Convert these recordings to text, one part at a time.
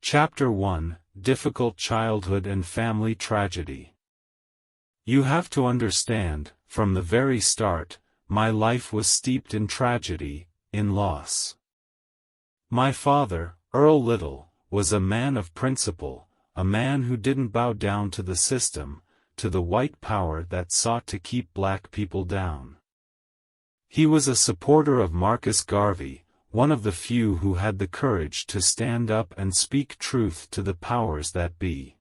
Chapter 1: Difficult Childhood and Family Tragedy. You have to understand, from the very start, my life was steeped in tragedy, in loss. My father, Earl Little, was a man of principle, a man who didn't bow down to the system, to the white power that sought to keep black people down. He was a supporter of Marcus Garvey, one of the few who had the courage to stand up and speak truth to the powers that be.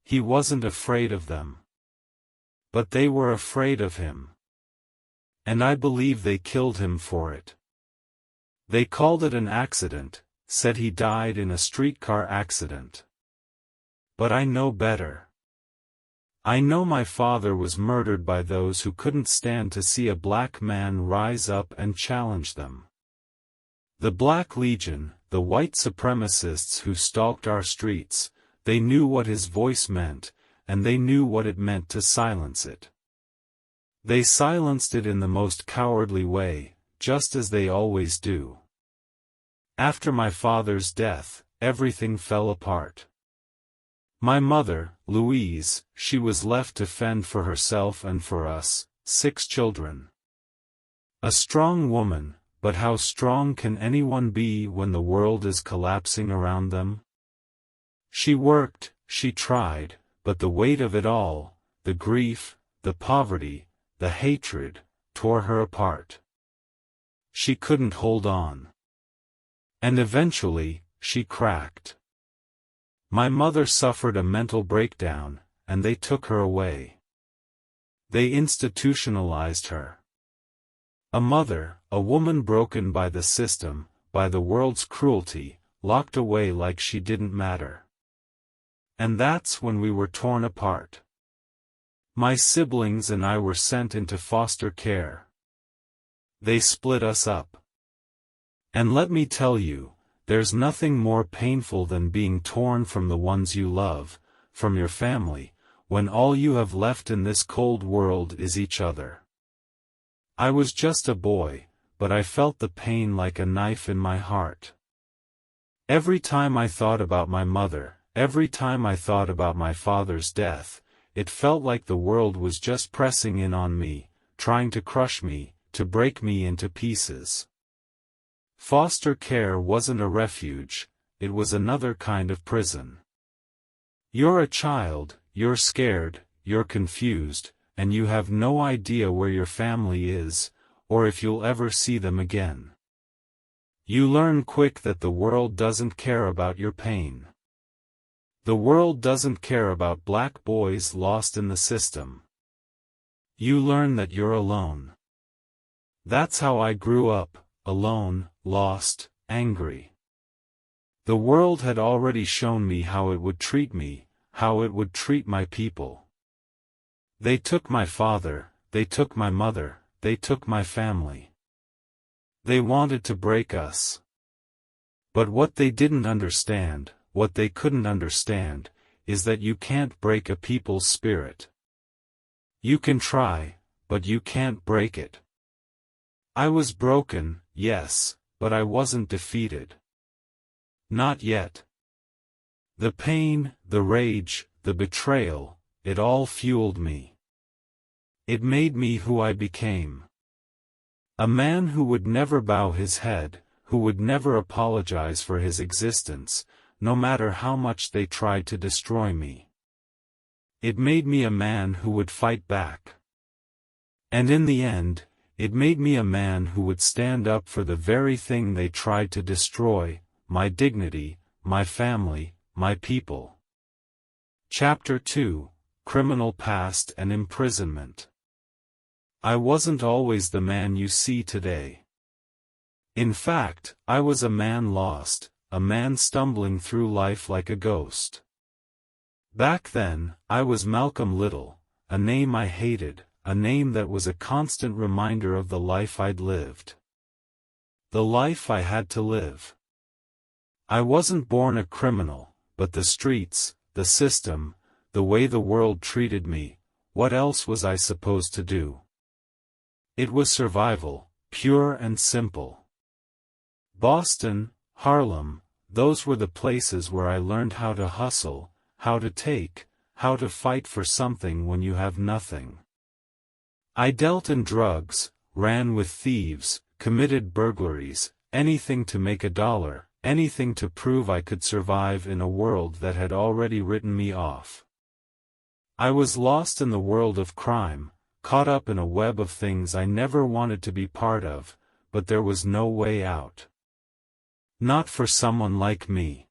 He wasn't afraid of them. But they were afraid of him. And I believe they killed him for it. They called it an accident, said he died in a streetcar accident. But I know better. I know my father was murdered by those who couldn't stand to see a black man rise up and challenge them. The Black Legion, the white supremacists who stalked our streets, they knew what his voice meant, and they knew what it meant to silence it. They silenced it in the most cowardly way, just as they always do. After my father's death, everything fell apart. My mother, Louise, she was left to fend for herself and for us, 6 children. A strong woman, but how strong can anyone be when the world is collapsing around them? She worked, she tried, but the weight of it all, the grief, the poverty, the hatred, tore her apart. She couldn't hold on. And eventually, she cracked. My mother suffered a mental breakdown, and they took her away. They institutionalized her. A mother, a woman broken by the system, by the world's cruelty, locked away like she didn't matter. And that's when we were torn apart. My siblings and I were sent into foster care. They split us up. And let me tell you, there's nothing more painful than being torn from the ones you love, from your family, when all you have left in this cold world is each other. I was just a boy, but I felt the pain like a knife in my heart. Every time I thought about my mother, every time I thought about my father's death, it felt like the world was just pressing in on me, trying to crush me, to break me into pieces. Foster care wasn't a refuge, it was another kind of prison. You're a child, you're scared, you're confused, and you have no idea where your family is, or if you'll ever see them again. You learn quick that the world doesn't care about your pain. The world doesn't care about black boys lost in the system. You learn that you're alone. That's how I grew up, alone, lost, angry. The world had already shown me how it would treat me, how it would treat my people. They took my father, they took my mother, they took my family. They wanted to break us. But what they didn't understand, what they couldn't understand, is that you can't break a people's spirit. You can try, but you can't break it. I was broken, yes, but I wasn't defeated. Not yet. The pain, the rage, the betrayal, it all fueled me. It made me who I became. A man who would never bow his head, who would never apologize for his existence, no matter how much they tried to destroy me. It made me a man who would fight back. And in the end, it made me a man who would stand up for the very thing they tried to destroy, my dignity, my family, my people. Chapter 2: Criminal Past and Imprisonment. I wasn't always the man you see today. In fact, I was a man lost, a man stumbling through life like a ghost. Back then, I was Malcolm Little, a name I hated, a name that was a constant reminder of the life I'd lived. The life I had to live. I wasn't born a criminal, but the streets, the system, the way the world treated me, what else was I supposed to do? It was survival, pure and simple. Boston, Harlem, those were the places where I learned how to hustle, how to take, how to fight for something when you have nothing. I dealt in drugs, ran with thieves, committed burglaries, anything to make $1, anything to prove I could survive in a world that had already written me off. I was lost in the world of crime, caught up in a web of things I never wanted to be part of, but there was no way out. Not for someone like me.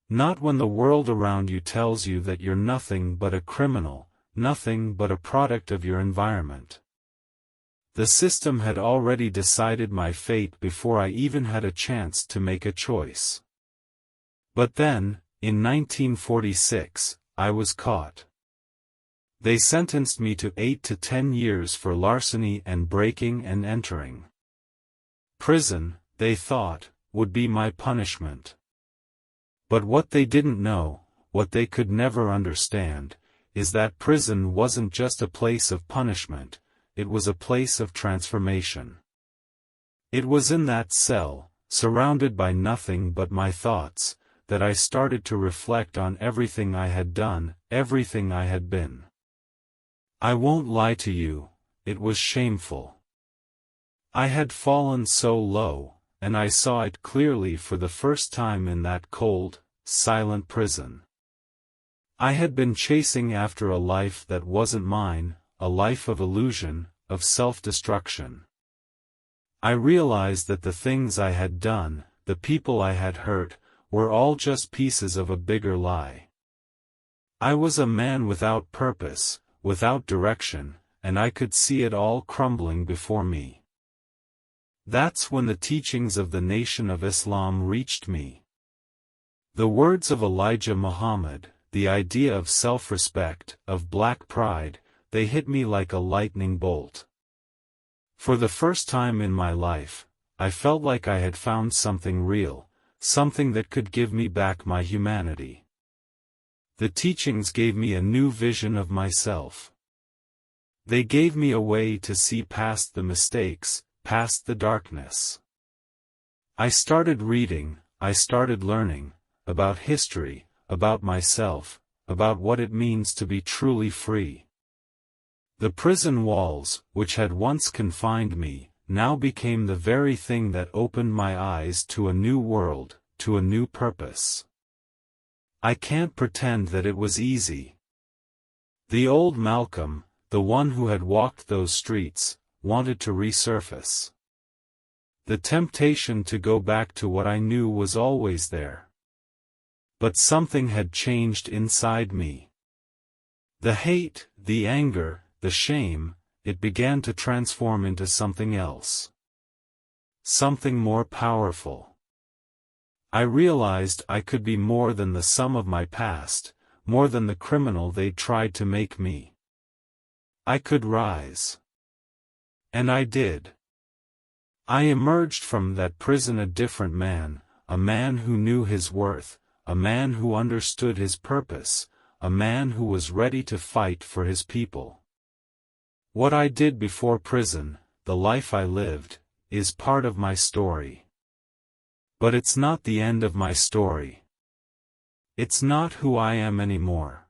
Not when the world around you tells you that you're nothing but a criminal, nothing but a product of your environment. The system had already decided my fate before I even had a chance to make a choice. But then, in 1946, I was caught. They sentenced me to 8 to 10 years for larceny and breaking and entering. Prison, they thought, would be my punishment. But what they didn't know, what they could never understand, is that prison wasn't just a place of punishment, it was a place of transformation. It was in that cell, surrounded by nothing but my thoughts, that I started to reflect on everything I had done, everything I had been. I won't lie to you, it was shameful. I had fallen so low, and I saw it clearly for the first time in that cold, silent prison. I had been chasing after a life that wasn't mine, a life of illusion, of self-destruction. I realized that the things I had done, the people I had hurt, were all just pieces of a bigger lie. I was a man without purpose, without direction, and I could see it all crumbling before me. That's when the teachings of the Nation of Islam reached me. The words of Elijah Muhammad, the idea of self-respect, of black pride, they hit me like a lightning bolt. For the first time in my life, I felt like I had found something real, something that could give me back my humanity. The teachings gave me a new vision of myself. They gave me a way to see past the mistakes, past the darkness. I started reading, I started learning, about history, about myself, about what it means to be truly free. The prison walls, which had once confined me, now became the very thing that opened my eyes to a new world, to a new purpose. I can't pretend that it was easy. The old Malcolm, the one who had walked those streets, wanted to resurface. The temptation to go back to what I knew was always there. But something had changed inside me. The hate, the anger, the shame, it began to transform into something else. Something more powerful. I realized I could be more than the sum of my past, more than the criminal they'd tried to make me. I could rise. And I did. I emerged from that prison a different man, a man who knew his worth, a man who understood his purpose, a man who was ready to fight for his people. What I did before prison, the life I lived, is part of my story. But it's not the end of my story. It's not who I am anymore.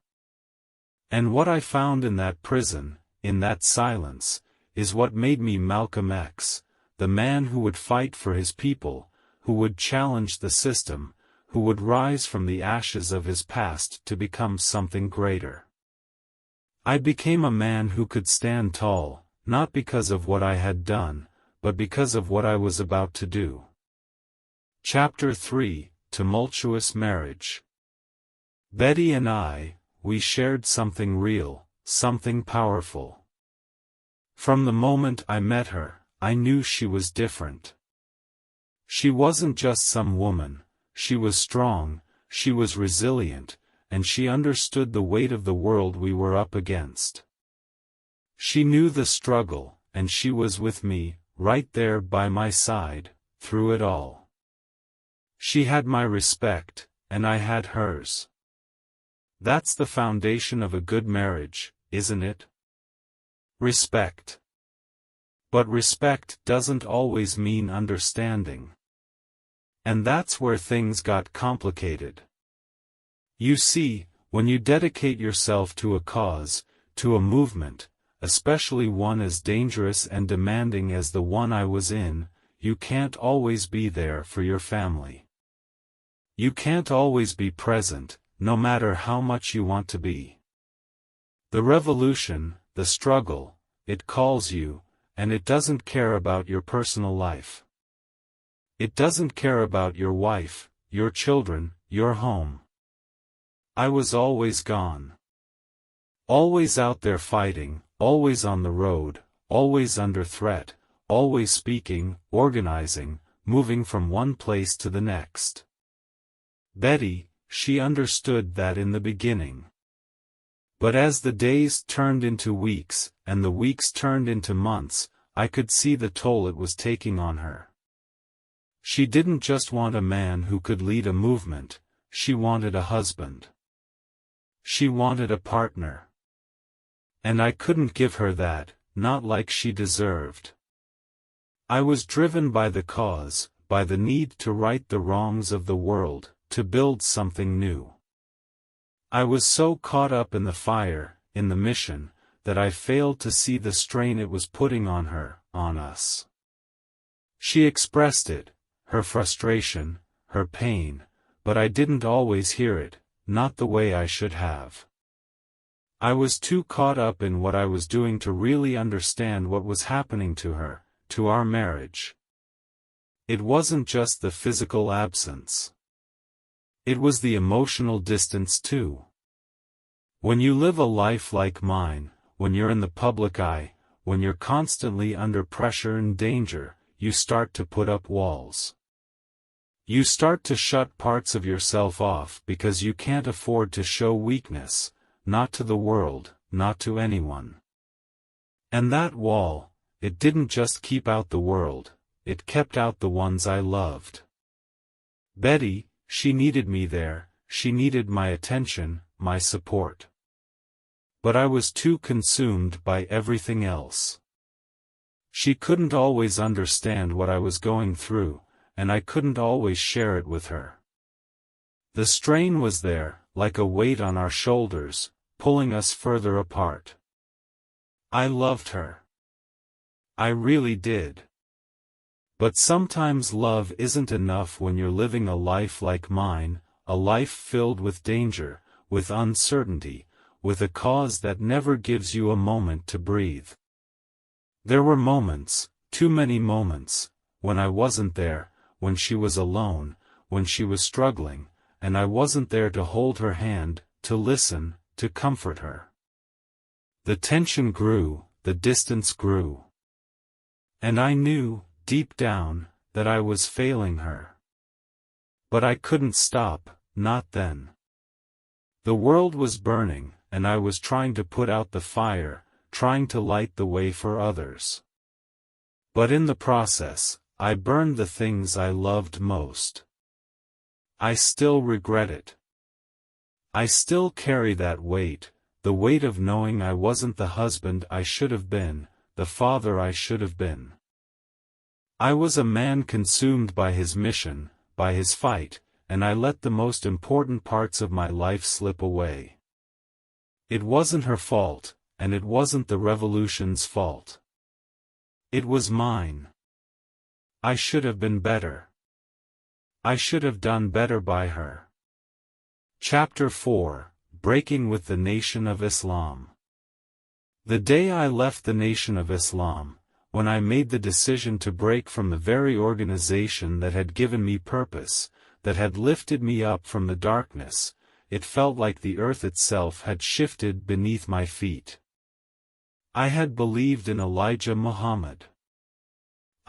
And what I found in that prison, in that silence, is what made me Malcolm X, the man who would fight for his people, who would challenge the system, who would rise from the ashes of his past to become something greater. I became a man who could stand tall, not because of what I had done, but because of what I was about to do. Chapter 3, Tumultuous Marriage. Betty and I, we shared something real, something powerful. From the moment I met her, I knew she was different. She wasn't just some woman, she was strong, she was resilient, and she understood the weight of the world we were up against. She knew the struggle, and she was with me, right there by my side, through it all. She had my respect, and I had hers. That's the foundation of a good marriage, isn't it? Respect. But respect doesn't always mean understanding. And that's where things got complicated. You see, when you dedicate yourself to a cause, to a movement, especially one as dangerous and demanding as the one I was in, you can't always be there for your family. You can't always be present, no matter how much you want to be. The revolution, the struggle, it calls you, and it doesn't care about your personal life. It doesn't care about your wife, your children, your home. I was always gone. Always out there fighting, always on the road, always under threat, always speaking, organizing, moving from one place to the next. Betty, she understood that in the beginning. But as the days turned into weeks, and the weeks turned into months, I could see the toll it was taking on her. She didn't just want a man who could lead a movement, she wanted a husband. She wanted a partner. And I couldn't give her that, not like she deserved. I was driven by the cause, by the need to right the wrongs of the world, to build something new. I was so caught up in the fire, in the mission, that I failed to see the strain it was putting on her, on us. She expressed it, her frustration, her pain, but I didn't always hear it, not the way I should have. I was too caught up in what I was doing to really understand what was happening to her, to our marriage. It wasn't just the physical absence. It was the emotional distance too. When you live a life like mine, when you're in the public eye, when you're constantly under pressure and danger, you start to put up walls. You start to shut parts of yourself off because you can't afford to show weakness, not to the world, not to anyone. And that wall, it didn't just keep out the world, it kept out the ones I loved. Betty, she needed me there, she needed my attention, my support. But I was too consumed by everything else. She couldn't always understand what I was going through, and I couldn't always share it with her. The strain was there, like a weight on our shoulders, pulling us further apart. I loved her. I really did. But sometimes love isn't enough when you're living a life like mine, a life filled with danger, with uncertainty, with a cause that never gives you a moment to breathe. There were moments, too many moments, when I wasn't there, when she was alone, when she was struggling, and I wasn't there to hold her hand, to listen, to comfort her. The tension grew, the distance grew. And I knew, deep down, that I was failing her. But I couldn't stop, not then. The world was burning, and I was trying to put out the fire, trying to light the way for others. But in the process, I burned the things I loved most. I still regret it. I still carry that weight, the weight of knowing I wasn't the husband I should have been, the father I should have been. I was a man consumed by his mission, by his fight, and I let the most important parts of my life slip away. It wasn't her fault, and it wasn't the revolution's fault. It was mine. I should have been better. I should have done better by her. Chapter 4, Breaking with the Nation of Islam. The day I left the Nation of Islam, when I made the decision to break from the very organization that had given me purpose, that had lifted me up from the darkness, it felt like the earth itself had shifted beneath my feet. I had believed in Elijah Muhammad.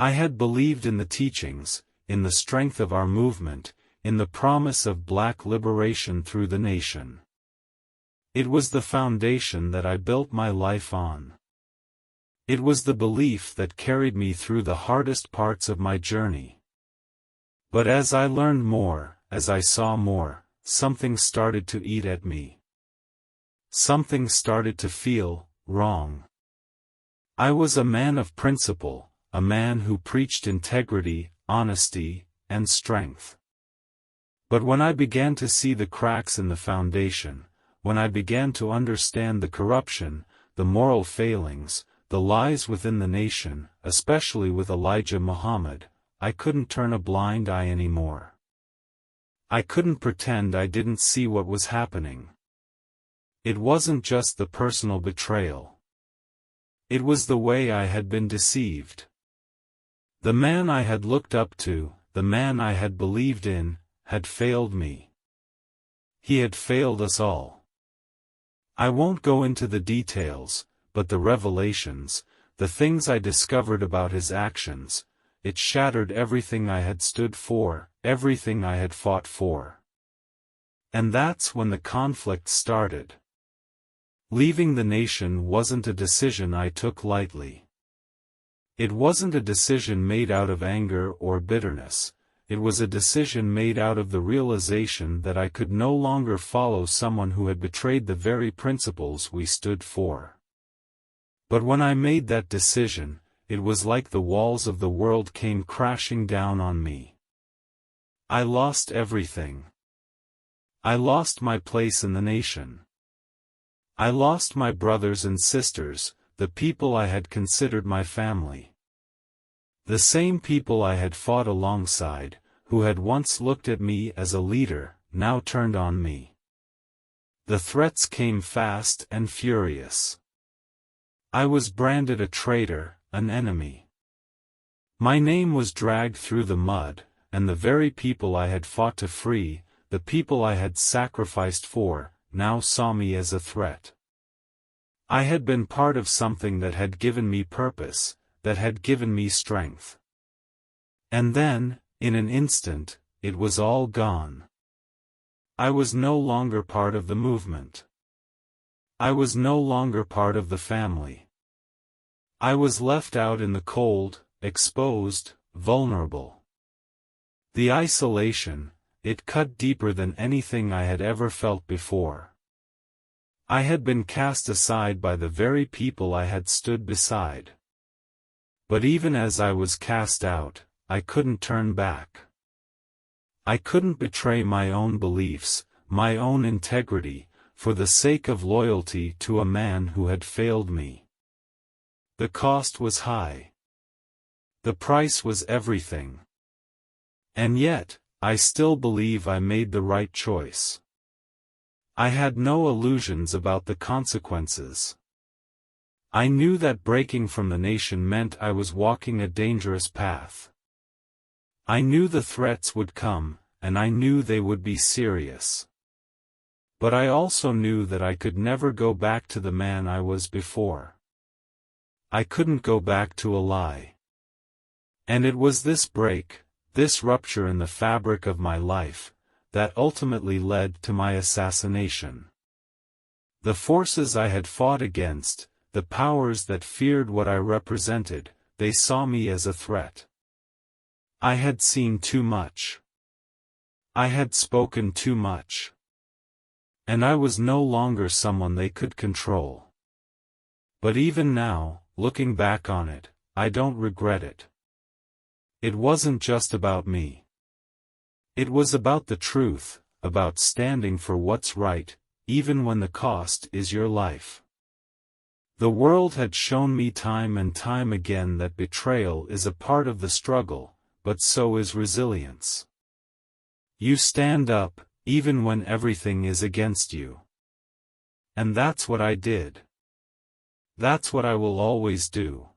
I had believed in the teachings, in the strength of our movement, in the promise of black liberation through the nation. It was the foundation that I built my life on. It was the belief that carried me through the hardest parts of my journey. But as I learned more, as I saw more, something started to eat at me. Something started to feel wrong. I was a man of principle, a man who preached integrity, honesty, and strength. But when I began to see the cracks in the foundation, when I began to understand the corruption, the moral failings, the lies within the nation, especially with Elijah Muhammad, I couldn't turn a blind eye anymore. I couldn't pretend I didn't see what was happening. It wasn't just the personal betrayal. It was the way I had been deceived. The man I had looked up to, the man I had believed in, had failed me. He had failed us all. I won't go into the details, but the revelations, the things I discovered about his actions, it shattered everything I had stood for, everything I had fought for. And that's when the conflict started. Leaving the nation wasn't a decision I took lightly. It wasn't a decision made out of anger or bitterness. It was a decision made out of the realization that I could no longer follow someone who had betrayed the very principles we stood for. But when I made that decision, it was like the walls of the world came crashing down on me. I lost everything. I lost my place in the nation. I lost my brothers and sisters, the people I had considered my family. The same people I had fought alongside, who had once looked at me as a leader, now turned on me. The threats came fast and furious. I was branded a traitor, an enemy. My name was dragged through the mud, and the very people I had fought to free, the people I had sacrificed for, now saw me as a threat. I had been part of something that had given me purpose, that had given me strength. And then, in an instant, it was all gone. I was no longer part of the movement. I was no longer part of the family. I was left out in the cold, exposed, vulnerable. The isolation, it cut deeper than anything I had ever felt before. I had been cast aside by the very people I had stood beside. But even as I was cast out, I couldn't turn back. I couldn't betray my own beliefs, my own integrity, for the sake of loyalty to a man who had failed me. The cost was high. The price was everything. And yet, I still believe I made the right choice. I had no illusions about the consequences. I knew that breaking from the nation meant I was walking a dangerous path. I knew the threats would come, and I knew they would be serious. But I also knew that I could never go back to the man I was before. I couldn't go back to a lie. And it was this break, this rupture in the fabric of my life, that ultimately led to my assassination. The forces I had fought against, the powers that feared what I represented, they saw me as a threat. I had seen too much. I had spoken too much. And I was no longer someone they could control. But even now, looking back on it, I don't regret it. It wasn't just about me. It was about the truth, about standing for what's right, even when the cost is your life. The world had shown me time and time again that betrayal is a part of the struggle, but so is resilience. You stand up, even when everything is against you. And that's what I did. That's what I will always do.